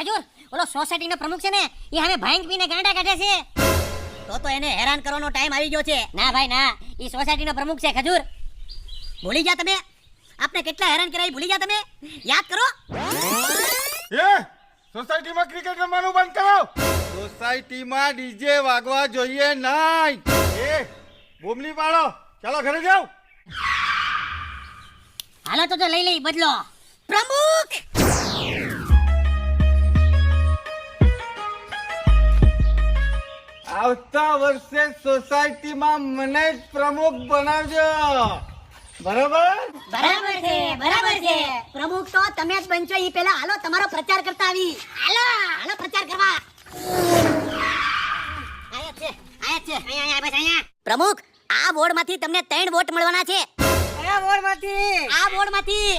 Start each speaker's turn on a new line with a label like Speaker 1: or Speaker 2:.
Speaker 1: ખજૂર ઓલો સોસાયટીનો પ્રમુખ છે ને એ હવે ભાંગ પીને ગાંડા કાઢે છે. તો એને હેરાન કરવાનો ટાઈમ આવી ગયો છે. ના ભાઈ ના, એ સોસાયટીનો પ્રમુખ છે ખજૂર. ભૂલી ગયા તમે? આપને કેટલા હેરાન કરાવી ભૂલી ગયા તમે? યાદ કરો.
Speaker 2: સોસાયટીમાં ક્રિકેટ રમવાનું બંધ કરો. સોસાયટીમાં ડીજે વાગવા જોઈએ નહીં. બોમલી પાડો, ચાલો ઘરે જાવ.
Speaker 1: હાલો તો લઈ લઈ બદલો. પ્રમુખ
Speaker 2: આવતા વર્ષે સોસાયટીમાં મને જ પ્રમુખ બનાવજો. બરાબર?
Speaker 1: બરાબર છે, બરાબર છે. પ્રમુખ તો તમે જ બનશો. ઈ પહેલા હાલો તમારો પ્રચાર કરતા આવી. હાલો હાલો પ્રચાર કરવા. આયા છે અહીંયા બસ અહીંયા. પ્રમુખ આ બોર્ડ માંથી તમને 3 વોટ મળવાના છે. કયા બોર્ડ માંથી? આ બોર્ડ માંથી.